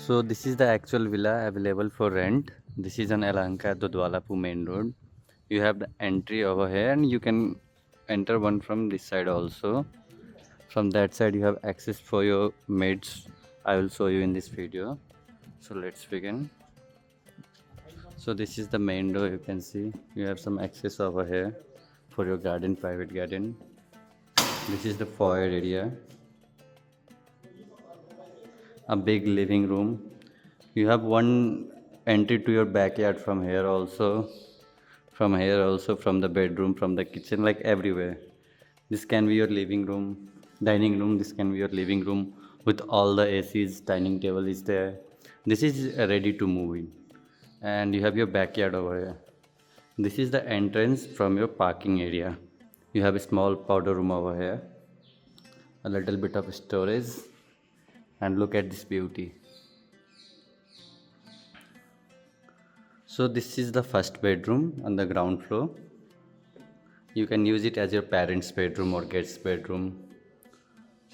So this is the actual villa available for rent. This is an YELAHANKA Dodwalapu main road. You have the entry over here and you can enter one from this side also. From that side you have access for your maids. I will show you in this video. So let's begin. So this is the main door. You can see you have some access over here for your garden, private garden. This is the foyer area. A big living room. You have one entry to your backyard from here also, from the bedroom, from the kitchen, like everywhere. This can be your living room, dining room. This can be your living room with all the ACs. Dining table is there. This is ready to move in, and you have your backyard over here. This is the entrance from your parking area. You have a small powder room over here, a little bit of storage, and look at this beauty. So this is the first bedroom on the ground floor. You can use it as your parents' bedroom or guest bedroom.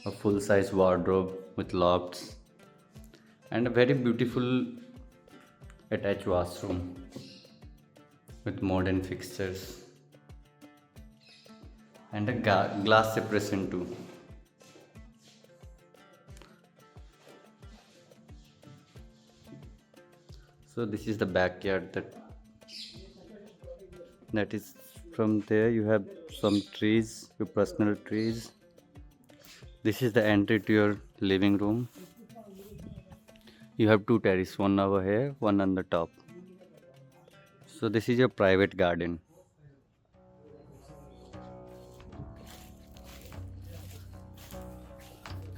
A full-size wardrobe with lofts and a very beautiful attached washroom with modern fixtures and a glass separation too. So this is the backyard that is. From there you have some trees, your personal trees. This is the entry to your living room. You have two terraces, one over here, one on the top. So this is your private garden.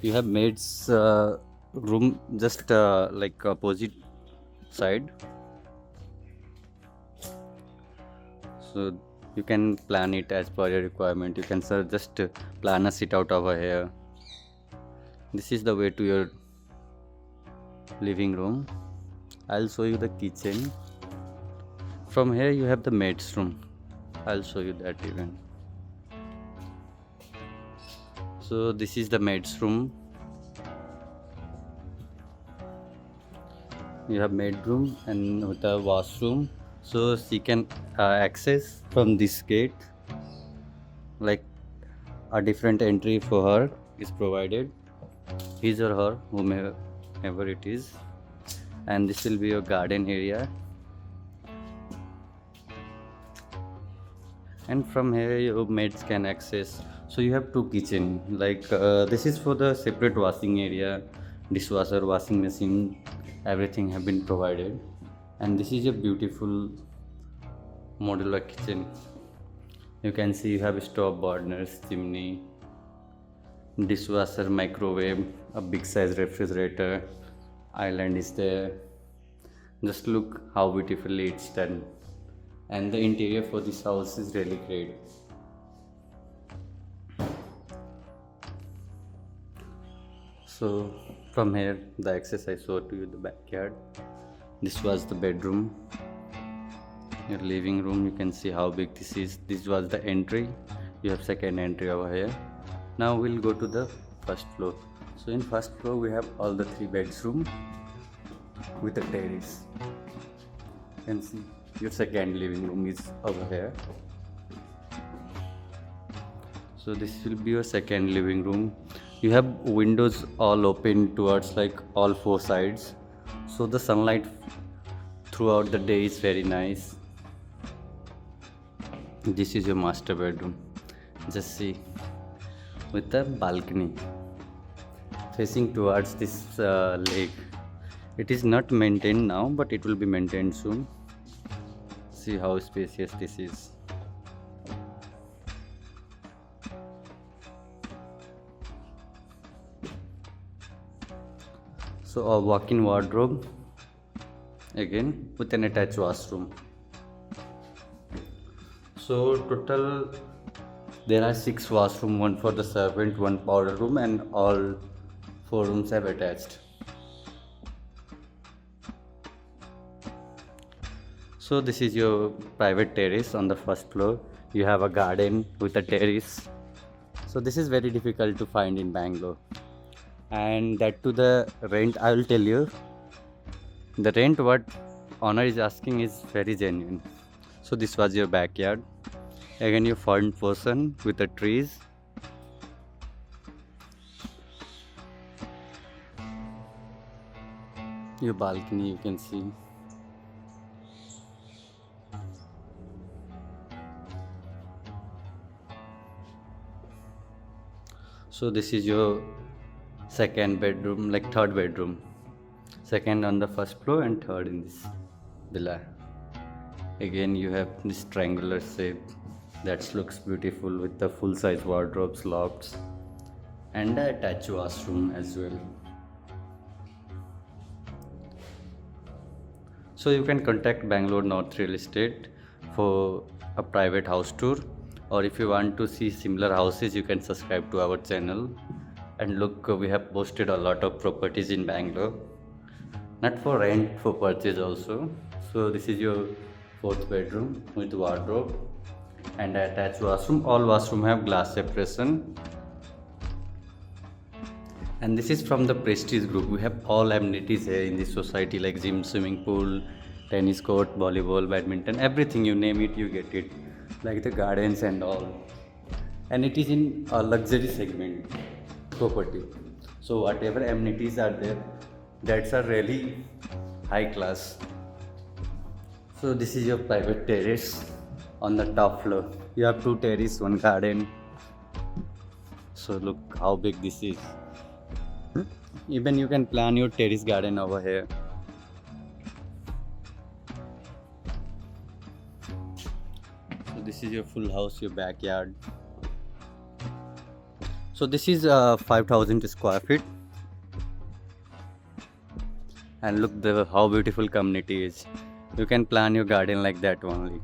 You have maid's room just like opposite side. So you can plan it as per your requirement. You can just plan a sit out over here. This is the way to your living room. I'll show you the kitchen. From here you have the maid's room. I'll show you that even. So this is the maid's room. You have maid room and with a washroom. So she can access from this gate, like a different entry for her is provided, his or her, whomever it is. And this will be your garden area. And from here your maids can access. So you have two kitchen, like this is for the separate washing area, dishwasher, washing machine, everything have been provided. And this is a beautiful modular kitchen. You can see you have stove, burners, chimney, dishwasher, microwave, a big size refrigerator, island is there. Just look how beautifully it's done. And the interior for this house is really great. So from here the access I showed to you, the backyard. This was the bedroom, your living room. You can see how big this is. This was the entry. You have second entry over here. Now we'll go to the first floor. So in first floor we have all the 3 bedrooms with a terrace. You can see your second living room is over here. So this will be your second living room. You have windows all open towards like all 4 sides. So the sunlight throughout the day is very nice. This is your master bedroom. Just see, with a balcony facing towards this lake. It is not maintained now, but it will be maintained soon. See how spacious this is. So a walk-in wardrobe again with an attached washroom. So total there are 6 washrooms, one for the servant, one powder room, and all 4 rooms have attached. So this is your private terrace on the first floor. You have a garden with a terrace. So this is very difficult to find in Bangalore. And that to the rent, I will tell you, The rent what owner is asking is very genuine. So this was your backyard. Again, your front portion with the trees. Your balcony you can see. So this is your second bedroom, like third bedroom. Second on the first floor and third in this villa. Again you have this triangular shape that looks beautiful with the full size wardrobes, lofts and the attached washroom as well. So you can contact Bangalore North Real Estate for a private house tour, or if you want to see similar houses you can subscribe to our channel. And look, we have posted a lot of properties in Bangalore, not for rent, for purchase also. So this is your fourth bedroom with wardrobe and attached washroom. All washroom have glass separation. And this is from the Prestige Group. We have all amenities here in this society like gym, swimming pool, tennis court, volleyball, badminton, everything you name it, you get it. Like the gardens and all. And it is in a luxury segment property. So whatever amenities are there, that's a really high class. So this is your private terrace on the top floor. You have two terrace, one garden. So look how big this is. Even you can plan your terrace garden over here. So this is your full house, your backyard. So this is 5,000 square feet. And look how beautiful community is. You can plan your garden like that only.